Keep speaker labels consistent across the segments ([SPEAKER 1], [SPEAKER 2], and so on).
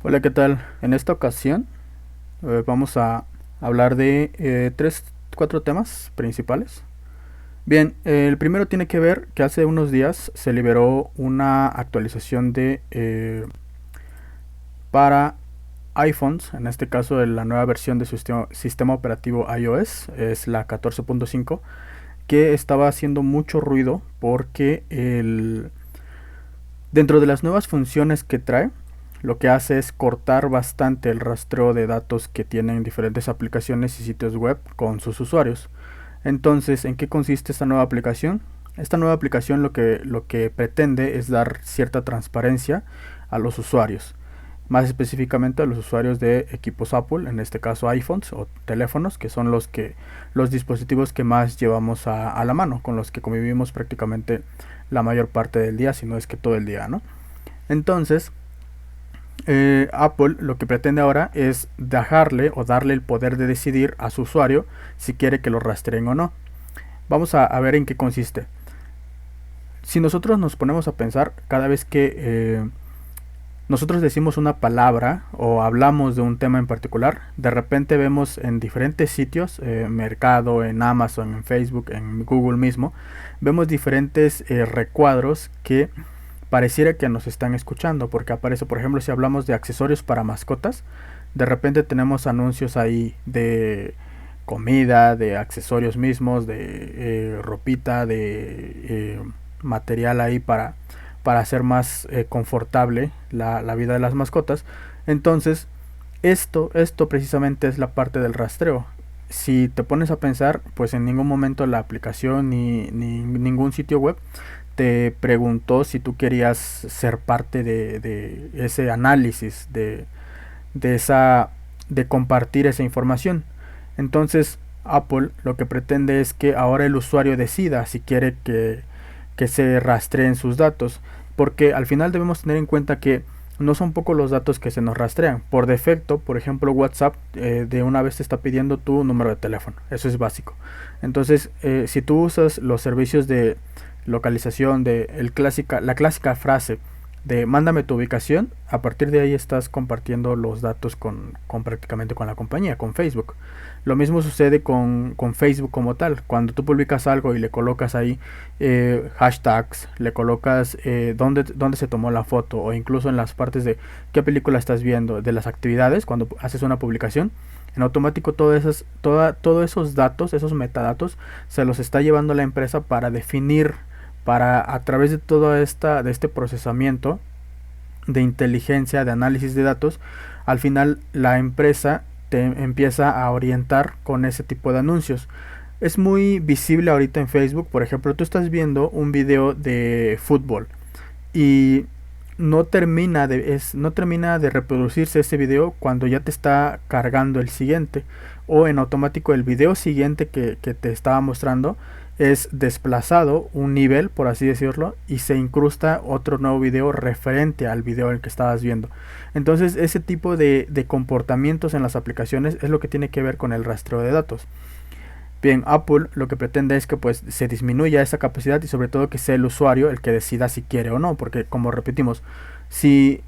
[SPEAKER 1] Hola, ¿qué tal? En esta ocasión vamos a hablar de cuatro temas principales. Bien, el primero tiene que ver que hace unos días se liberó una actualización para iPhones, en este caso de la nueva versión de su sistema operativo iOS, es la 14.5, que estaba haciendo mucho ruido porque dentro de las nuevas funciones que trae, lo que hace es cortar bastante el rastreo de datos que tienen diferentes aplicaciones y sitios web con sus usuarios. Entonces, ¿en qué consiste esta nueva aplicación? Esta nueva aplicación lo que pretende es dar cierta transparencia a los usuarios, más específicamente a los usuarios de equipos Apple, en este caso iPhones o teléfonos, que son los dispositivos que más llevamos a la mano, con los que convivimos prácticamente la mayor parte del día, si no es que todo el día, ¿no? Entonces, Apple lo que pretende ahora es dejarle o darle el poder de decidir a su usuario si quiere que lo rastreen o no. Vamos a ver en qué consiste. Si nosotros nos ponemos a pensar cada vez que nosotros decimos una palabra o hablamos de un tema en particular, de repente vemos en diferentes sitios, Mercado, en Amazon, en Facebook, en Google mismo, vemos diferentes recuadros que pareciera que nos están escuchando, porque aparece, por ejemplo, si hablamos de accesorios para mascotas, de repente tenemos anuncios ahí de comida, de accesorios mismos, de ropita, de material ahí para hacer más confortable la vida de las mascotas. Entonces, esto precisamente es la parte del rastreo. Si te pones a pensar, pues en ningún momento la aplicación ni ningún sitio web te preguntó si tú querías ser parte de ese análisis, de compartir esa información. Entonces, Apple lo que pretende es que ahora el usuario decida si quiere que se rastreen sus datos, porque al final debemos tener en cuenta que no son pocos los datos que se nos rastrean. Por defecto, por ejemplo, WhatsApp de una vez te está pidiendo tu número de teléfono. Eso es básico. Entonces, si tú usas los servicios de localización, la clásica frase de mándame tu ubicación, a partir de ahí estás compartiendo los datos con prácticamente con la compañía, con Facebook. Lo mismo sucede con Facebook como tal. Cuando tú publicas algo y le colocas ahí hashtags, le colocas dónde se tomó la foto o incluso en las partes de qué película estás viendo, de las actividades, cuando haces una publicación, en automático todos esos datos, esos metadatos, se los está llevando la empresa para definir, para a través de de este procesamiento de inteligencia, de análisis de datos, al final la empresa te empieza a orientar con ese tipo de anuncios. Es muy visible ahorita en Facebook, por ejemplo, tú estás viendo un video de fútbol y no termina de reproducirse ese video cuando ya te está cargando el siguiente, o en automático el video siguiente que te estaba mostrando es desplazado un nivel, por así decirlo, y se incrusta otro nuevo video referente al video en el que estabas viendo. Entonces ese tipo de comportamientos en las aplicaciones es lo que tiene que ver con el rastreo de datos. Bien, Apple lo que pretende es que pues se disminuya esa capacidad y sobre todo que sea el usuario el que decida si quiere o no, porque como repetimos, si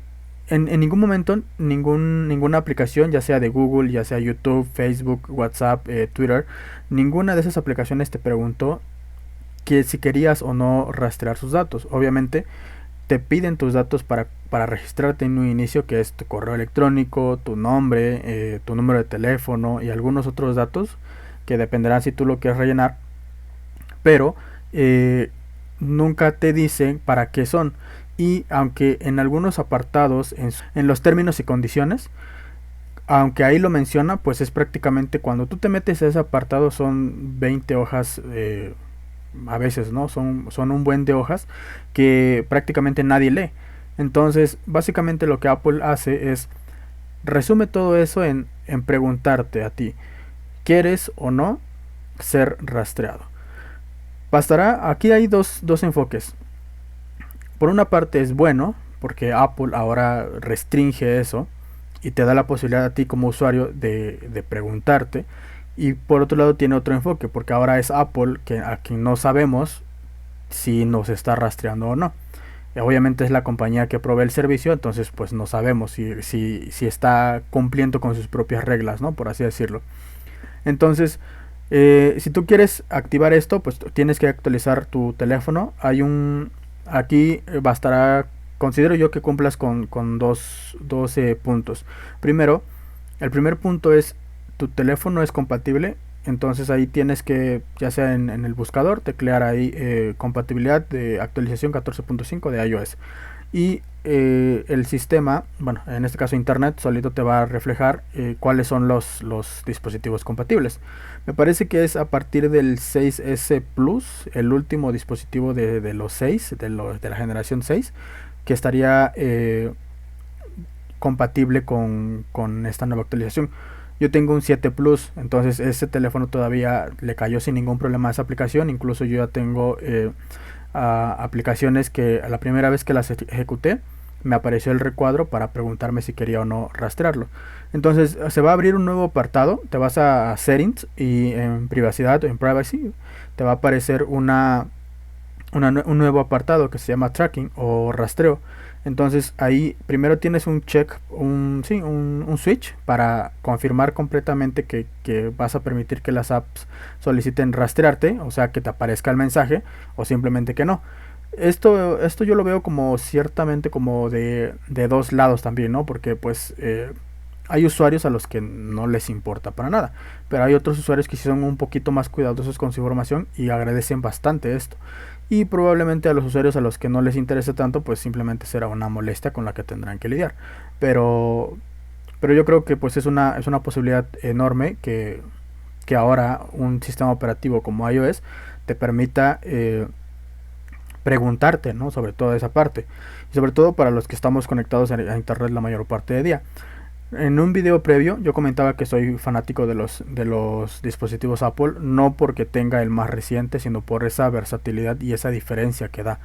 [SPEAKER 1] en ningún momento ninguna aplicación, ya sea de Google, ya sea YouTube, Facebook, WhatsApp, Twitter, ninguna de esas aplicaciones te preguntó que si querías o no rastrear sus datos. Obviamente te piden tus datos para registrarte en un inicio, que es tu correo electrónico, tu nombre, tu número de teléfono y algunos otros datos que dependerán si tú lo quieres rellenar, pero nunca te dicen para qué son. Y aunque en algunos apartados, en los términos y condiciones, aunque ahí lo menciona, pues es prácticamente cuando tú te metes a ese apartado son 20 hojas, a veces, ¿no? Son un buen de hojas que prácticamente nadie lee. Entonces, básicamente lo que Apple hace es resume todo eso en preguntarte a ti, ¿quieres o no ser rastreado? Bastará, aquí hay dos enfoques. Por una parte es bueno, porque Apple ahora restringe eso y te da la posibilidad a ti como usuario de preguntarte. Y por otro lado tiene otro enfoque, porque ahora es Apple a quien no sabemos si nos está rastreando o no. Obviamente es la compañía que provee el servicio, entonces pues no sabemos si está cumpliendo con sus propias reglas, ¿no? Por así decirlo. Entonces, si tú quieres activar esto, pues tienes que actualizar tu teléfono. Aquí bastará, considero yo que cumplas con 12 puntos. Primero, el primer punto es, tu teléfono es compatible. Entonces ahí tienes que, ya sea en el buscador, teclear ahí compatibilidad de actualización 14.5 de iOS. Y el sistema, bueno, en este caso internet, solito te va a reflejar cuáles son los dispositivos compatibles. Me parece que es a partir del 6S Plus, el último dispositivo de los 6, de la generación 6, que estaría compatible con esta nueva actualización. Yo tengo un 7 Plus, entonces ese teléfono todavía le cayó sin ningún problema a esa aplicación. Incluso yo ya tengo aplicaciones que a la primera vez que las ejecuté me apareció el recuadro para preguntarme si quería o no rastrearlo. Entonces se va a abrir un nuevo apartado, te vas a settings y en privacidad o en privacy te va a aparecer un nuevo apartado que se llama tracking o rastreo. Entonces ahí primero tienes un check, un switch para confirmar completamente que vas a permitir que las apps soliciten rastrearte, o sea que te aparezca el mensaje o simplemente que no. Esto yo lo veo como ciertamente como de dos lados también, ¿no? Porque pues hay usuarios a los que no les importa para nada, pero hay otros usuarios que sí son un poquito más cuidadosos con su información y agradecen bastante esto. Y probablemente a los usuarios a los que no les interese tanto, pues simplemente será una molestia con la que tendrán que lidiar. Pero, pero yo creo que pues es una posibilidad enorme que ahora un sistema operativo como iOS te permita preguntarte, ¿no? Sobre toda esa parte. Y sobre todo para los que estamos conectados a internet la mayor parte del día. En un video previo yo comentaba que soy fanático de los dispositivos Apple, no porque tenga el más reciente, sino por esa versatilidad y esa diferencia que da.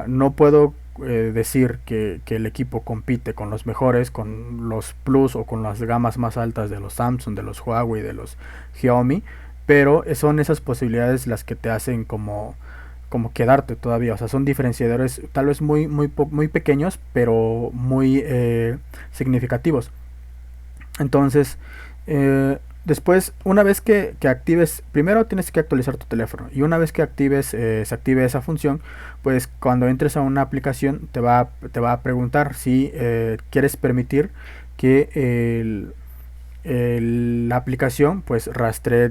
[SPEAKER 1] No puedo decir que el equipo compite con los mejores, con los Plus o con las gamas más altas de los Samsung, de los Huawei, de los Xiaomi, pero son esas posibilidades las que te hacen como quedarte todavía. O sea, son diferenciadores tal vez muy pequeños, pero muy significativos. Entonces, después, una vez que actives, primero tienes que actualizar tu teléfono. Y una vez que se active esa función, pues cuando entres a una aplicación te va a preguntar si quieres permitir que la aplicación pues rastree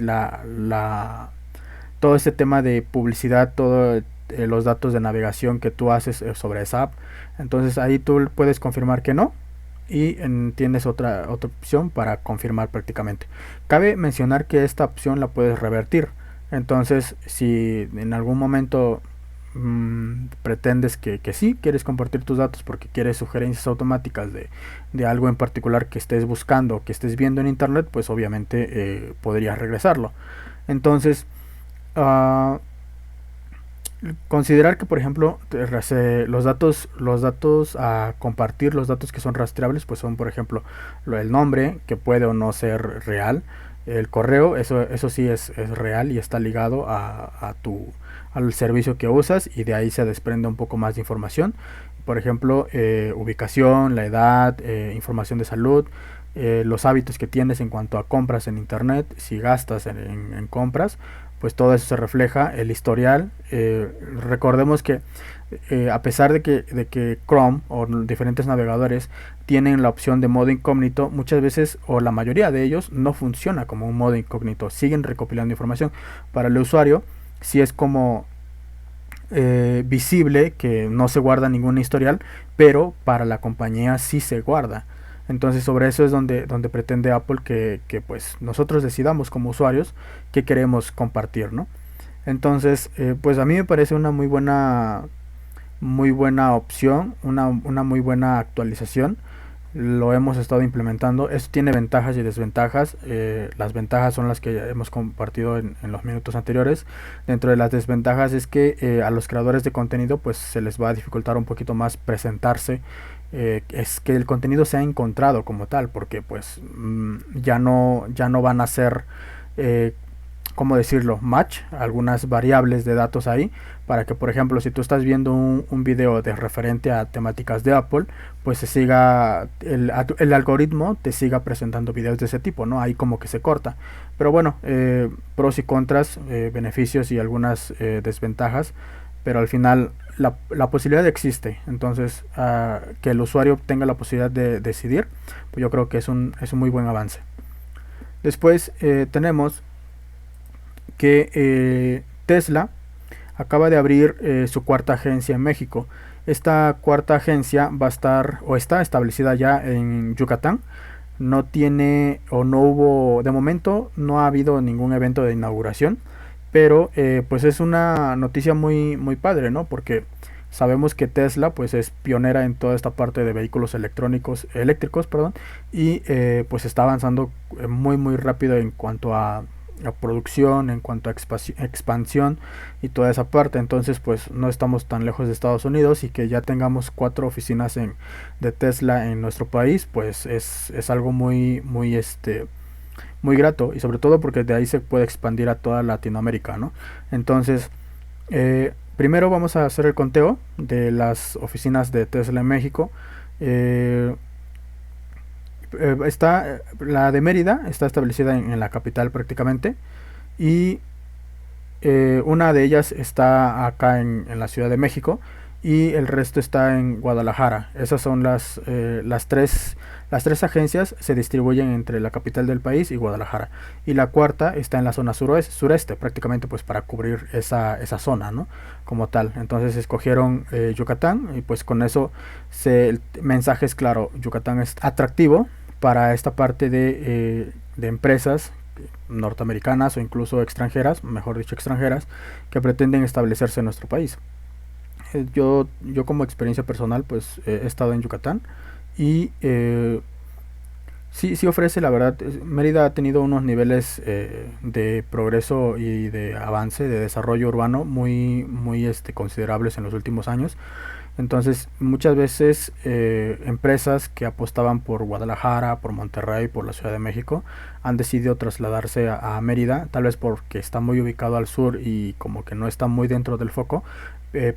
[SPEAKER 1] todo este tema de publicidad, todos los datos de navegación que tú haces sobre esa app. Entonces ahí tú puedes confirmar que no y tienes otra opción para confirmar prácticamente. Cabe mencionar que esta opción la puedes revertir. Entonces si en algún momento pretendes que sí quieres compartir tus datos porque quieres sugerencias automáticas de algo en particular que estés buscando, que estés viendo en internet, pues obviamente podrías regresarlo. Entonces, uh, considerar que por ejemplo los datos a compartir, los datos que son rastreables, pues son por ejemplo el nombre, que puede o no ser real, el correo, eso sí es real y está ligado al servicio que usas, y de ahí se desprende un poco más de información. Por ejemplo, ubicación, la edad, información de salud, los hábitos que tienes en cuanto a compras en internet, si gastas en compras, pues todo eso se refleja, el historial. Recordemos que a pesar de que Chrome o diferentes navegadores tienen la opción de modo incógnito, muchas veces o la mayoría de ellos no funciona como un modo incógnito, siguen recopilando información. Para el usuario si es como visible que no se guarda ningún historial, pero para la compañía sí se guarda. Entonces sobre eso es donde pretende Apple que pues nosotros decidamos como usuarios qué queremos compartir, ¿no? Entonces, pues a mí me parece una muy buena opción, una muy buena actualización. Lo hemos estado implementando. Esto tiene ventajas y desventajas. Las ventajas son las que ya hemos compartido en los minutos anteriores. Dentro de las desventajas es que a los creadores de contenido pues se les va a dificultar un poquito más presentarse. Es que el contenido sea encontrado como tal, porque pues ya no van a ser eh, ¿cómo decirlo? Match, algunas variables de datos ahí, para que, por ejemplo, si tú estás viendo un video de referente a temáticas de Apple, pues se siga, el algoritmo te siga presentando videos de ese tipo, ¿no? Ahí como que se corta. Pero bueno, pros y contras, beneficios y algunas desventajas, pero al final la posibilidad existe. Entonces, que el usuario tenga la posibilidad de decidir, pues yo creo que es un muy buen avance. Después tenemos que Tesla acaba de abrir su cuarta agencia en México. Esta cuarta agencia va a estar o está establecida ya en Yucatán. No tiene o no hubo, de momento no ha habido ningún evento de inauguración, pero pues es una noticia muy padre, ¿no? Porque sabemos que Tesla pues es pionera en toda esta parte de vehículos eléctricos, perdón, y pues está avanzando muy rápido en cuanto a producción, en cuanto a expansión y toda esa parte. Entonces pues no estamos tan lejos de Estados Unidos, y que ya tengamos 4 oficinas de Tesla en nuestro país, pues es algo muy grato, y sobre todo porque de ahí se puede expandir a toda Latinoamérica, ¿no? Entonces, primero vamos a hacer el conteo de las oficinas de Tesla en México. Eh, está la de Mérida, está establecida en la capital prácticamente, y una de ellas está acá en la Ciudad de México, y el resto está en Guadalajara. Esas son las tres agencias se distribuyen entre la capital del país y Guadalajara. Y la cuarta está en la zona sureste, prácticamente pues para cubrir esa zona, ¿no? Como tal. Entonces escogieron Yucatán, y pues con eso el mensaje es claro: Yucatán es atractivo para esta parte de empresas norteamericanas o incluso extranjeras, mejor dicho extranjeras, que pretenden establecerse en nuestro país. Yo como experiencia personal pues he estado en Yucatán, y sí ofrece, la verdad. Mérida ha tenido unos niveles de progreso y de avance, de desarrollo urbano muy considerables en los últimos años. Entonces, muchas veces empresas que apostaban por Guadalajara, por Monterrey, por la Ciudad de México, han decidido trasladarse a Mérida, tal vez porque está muy ubicado al sur y como que no está muy dentro del foco,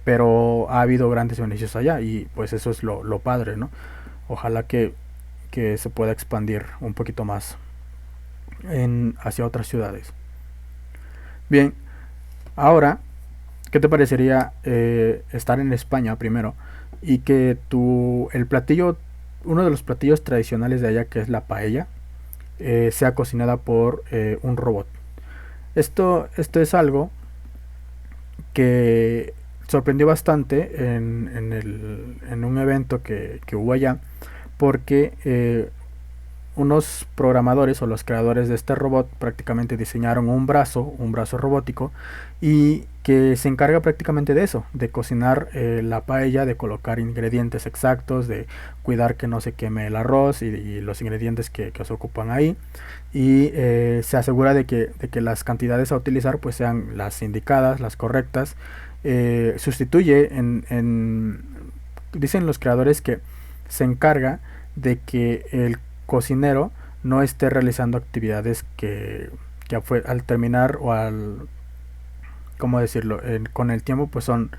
[SPEAKER 1] pero ha habido grandes beneficios allá, y pues eso es lo padre, ¿no? Ojalá que se pueda expandir un poquito más hacia otras ciudades. Bien, ahora, ¿qué te parecería estar en España primero, y que uno de los platillos tradicionales de allá, que es la paella, sea cocinada por un robot? Esto es algo que sorprendió bastante en un evento que hubo allá, porque unos programadores o los creadores de este robot prácticamente diseñaron un brazo robótico, y que se encarga prácticamente de eso, de cocinar la paella, de colocar ingredientes exactos, de cuidar que no se queme el arroz y los ingredientes que se ocupan ahí, y se asegura de que las cantidades a utilizar pues sean las indicadas, las correctas. Sustituye dicen los creadores que se encarga de que el cocinero no esté realizando actividades que al terminar o ¿cómo decirlo? Con el tiempo pues son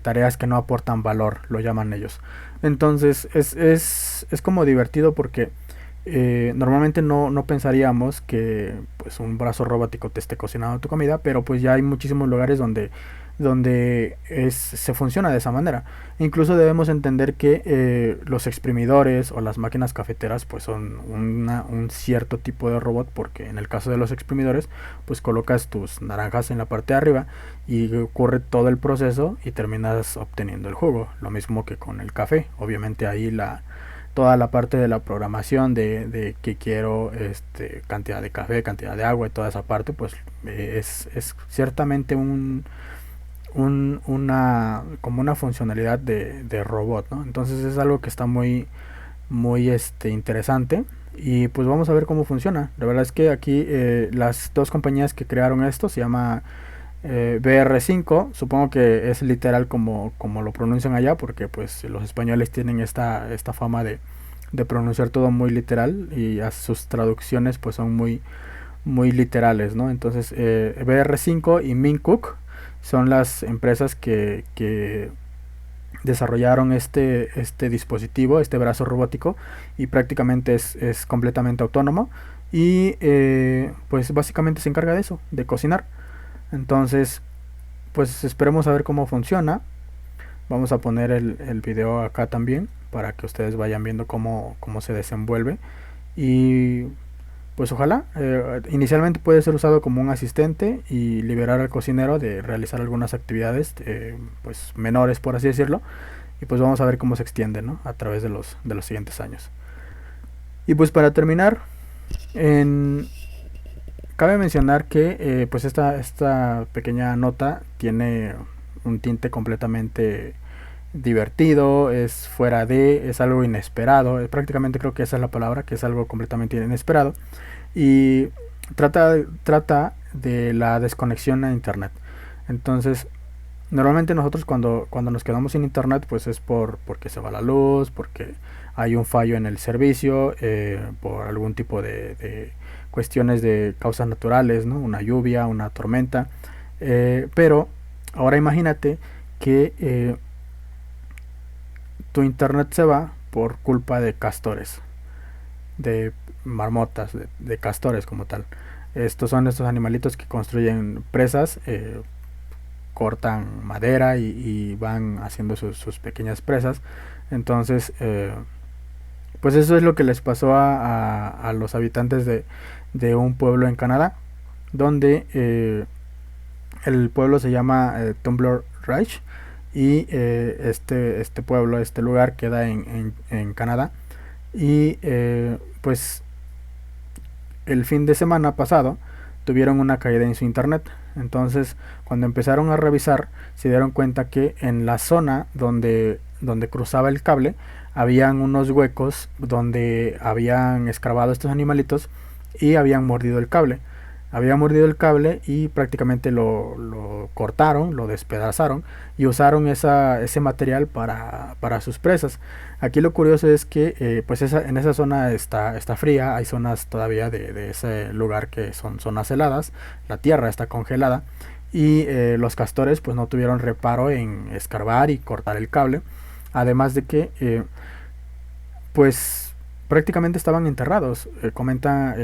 [SPEAKER 1] tareas que no aportan valor, lo llaman ellos. Entonces es como divertido, porque normalmente no pensaríamos que pues un brazo robótico te esté cocinando tu comida, pero pues ya hay muchísimos lugares donde se funciona de esa manera. Incluso debemos entender que los exprimidores o las máquinas cafeteras pues son un cierto tipo de robot, porque en el caso de los exprimidores pues colocas tus naranjas en la parte de arriba y ocurre todo el proceso y terminas obteniendo el jugo. Lo mismo que con el café. Obviamente ahí toda la parte de la programación de que quiero cantidad de café, cantidad de agua y toda esa parte pues es ciertamente como una funcionalidad de robot, ¿no? Entonces es algo que está muy interesante, y pues vamos a ver cómo funciona. La verdad es que aquí las dos compañías que crearon esto se llama BR5. Supongo que es literal como lo pronuncian allá, porque pues los españoles tienen esta fama de pronunciar todo muy literal, y sus traducciones pues son muy literales, ¿no? Entonces BR5 y Minkook son las empresas que desarrollaron este dispositivo, este brazo robótico, y prácticamente es completamente autónomo y pues básicamente se encarga de eso, de cocinar. Entonces pues esperemos a ver cómo funciona. Vamos a poner el video acá también para que ustedes vayan viendo cómo se desenvuelve. Y pues ojalá, inicialmente puede ser usado como un asistente y liberar al cocinero de realizar algunas actividades pues menores, por así decirlo. Y pues vamos a ver cómo se extiende, ¿no?, a través de los siguientes años. Y pues para terminar, en, cabe mencionar que pues esta pequeña nota tiene un tinte completamente divertido, es fuera de, es algo inesperado, prácticamente creo que esa es la palabra, que es algo completamente inesperado, y trata de la desconexión a internet. Entonces, normalmente nosotros cuando nos quedamos sin internet, pues es porque se va la luz, porque hay un fallo en el servicio, por algún tipo de cuestiones de causas naturales, ¿no? Una lluvia, una tormenta. Pero ahora imagínate que tu internet se va por culpa de castores, de marmotas, de castores como tal. Estos son estos animalitos que construyen presas, cortan madera y van haciendo sus pequeñas presas. Entonces, pues eso es lo que les pasó a los habitantes de un pueblo en Canadá, donde el pueblo se llama Tumblr Ridge, y este pueblo, este lugar queda en Canadá. Y pues el fin de semana pasado tuvieron una caída en su internet. Entonces, cuando empezaron a revisar, se dieron cuenta que en la zona donde cruzaba el cable habían unos huecos donde habían escarbado estos animalitos y habían mordido el cable. Habían mordido el cable y prácticamente lo cortaron, lo despedazaron y usaron ese material para sus presas. Aquí lo curioso es que pues en esa zona está fría, hay zonas todavía de ese lugar que son zonas heladas, la tierra está congelada y los castores pues no tuvieron reparo en escarbar y cortar el cable, además de que pues prácticamente estaban enterrados. Comenta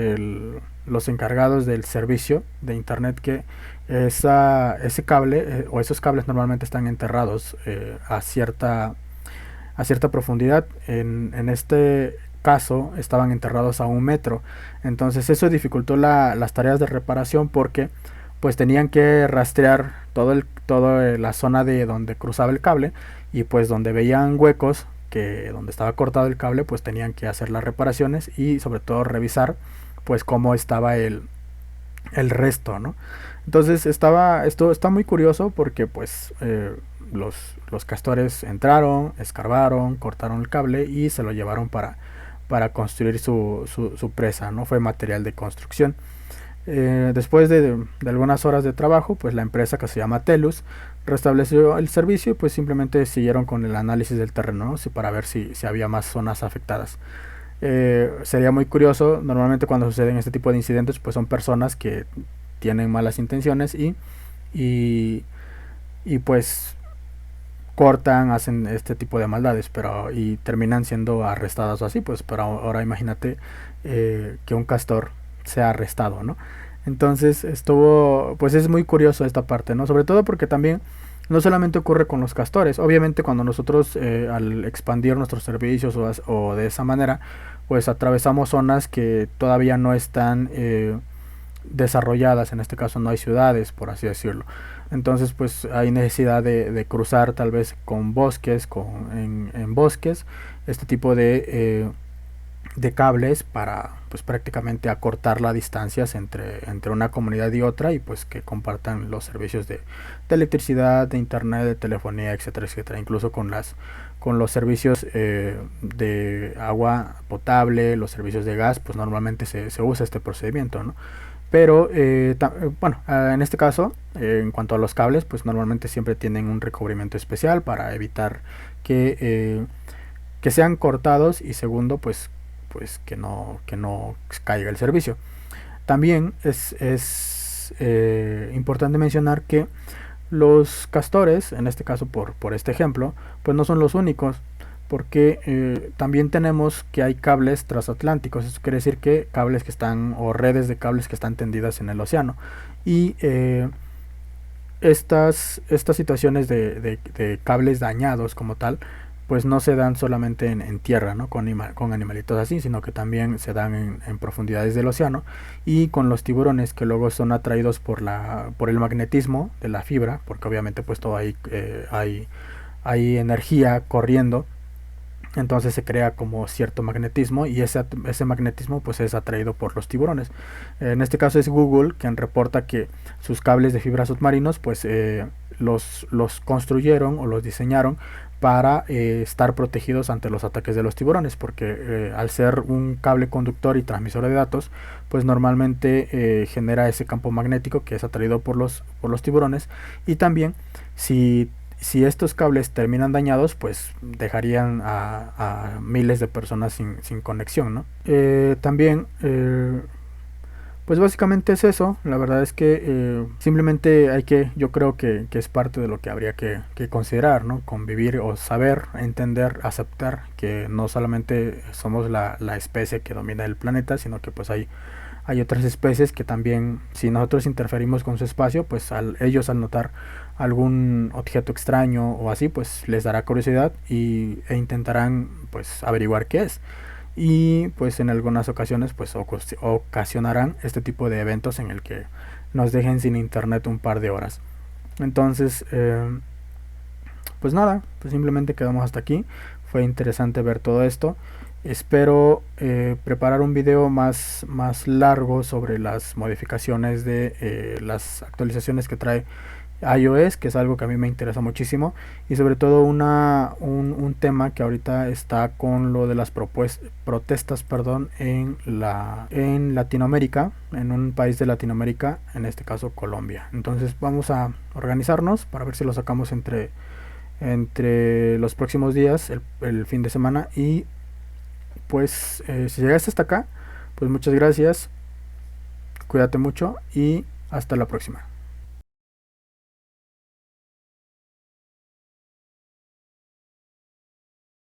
[SPEAKER 1] los encargados del servicio de internet que ese cable o esos cables normalmente están enterrados a cierta profundidad. En este caso estaban enterrados a 1 metro. Entonces eso dificultó las tareas de reparación porque pues tenían que rastrear toda la zona de donde cruzaba el cable, y pues donde veían huecos, que donde estaba cortado el cable, pues tenían que hacer las reparaciones y sobre todo revisar pues cómo estaba el resto, ¿no? Entonces esto está muy curioso porque pues los castores entraron, escarbaron, cortaron el cable y se lo llevaron para construir su presa, ¿no? Fue material de construcción. Después de algunas horas de trabajo, pues la empresa, que se llama Telus, restableció el servicio y pues simplemente siguieron con el análisis del terreno, ¿no?, para ver si había más zonas afectadas. Sería muy curioso, normalmente cuando suceden este tipo de incidentes pues son personas que tienen malas intenciones y, y pues cortan, hacen este tipo de maldades, pero y terminan siendo arrestadas o así. Pues pero ahora imagínate que un castor sea arrestado, ¿no? Entonces pues es muy curioso esta parte, ¿no? Sobre todo porque también no solamente ocurre con los castores. Obviamente cuando nosotros al expandir nuestros servicios o de esa manera, pues atravesamos zonas que todavía no están desarrolladas. En este caso no hay ciudades, por así decirlo. Entonces pues hay necesidad de cruzar tal vez con bosques, en bosques, este tipo de cables para pues prácticamente acortar las distancias entre una comunidad y otra, y pues que compartan los servicios de electricidad, de internet, de telefonía, etcétera, etcétera, incluso con los servicios de agua potable, los servicios de gas, pues normalmente se usa este procedimiento, ¿no? Pero bueno, en este caso, en cuanto a los cables, pues normalmente siempre tienen un recubrimiento especial para evitar que sean cortados, y segundo, pues que no caiga el servicio. También es importante mencionar que los castores, en este caso por este ejemplo, pues no son los únicos, porque también tenemos que hay cables transatlánticos. Eso quiere decir que cables que están, o redes de cables que están tendidas en el océano. Y estas situaciones de cables dañados como tal, pues no se dan solamente en tierra, ¿no? Con animalitos así, sino que también se dan en profundidades del océano, y con los tiburones, que luego son atraídos por el magnetismo de la fibra, porque obviamente pues todo ahí hay energía corriendo. Entonces se crea como cierto magnetismo, y ese magnetismo pues es atraído por los tiburones. En este caso es Google quien reporta que sus cables de fibra submarinos pues los construyeron o los diseñaron para estar protegidos ante los ataques de los tiburones, porque al ser un cable conductor y transmisor de datos, pues normalmente genera ese campo magnético que es atraído por los tiburones. Y también si estos cables terminan dañados, pues dejarían a miles de personas sin conexión, ¿no? También, pues básicamente es eso. La verdad es que simplemente yo creo que es parte de lo que habría que considerar, ¿no? Convivir o saber, entender, aceptar que no solamente somos la especie que domina el planeta, sino que pues hay otras especies que también, si nosotros interferimos con su espacio, pues ellos al notar algún objeto extraño o así, pues les dará curiosidad e intentarán pues averiguar qué es. Y pues en algunas ocasiones pues ocasionarán este tipo de eventos en el que nos dejen sin internet un par de horas. Entonces, pues nada, pues simplemente quedamos hasta aquí. Fue interesante ver todo esto. Espero preparar un video más largo sobre las modificaciones de las actualizaciones que trae iOS, que es algo que a mí me interesa muchísimo, y sobre todo un tema que ahorita está con lo de las protestas, perdón, en Latinoamérica, en un país de Latinoamérica, en este caso Colombia. Entonces vamos a organizarnos para ver si lo sacamos entre los próximos días, el fin de semana. Y pues si llegaste hasta acá, pues muchas gracias, cuídate mucho y hasta la próxima.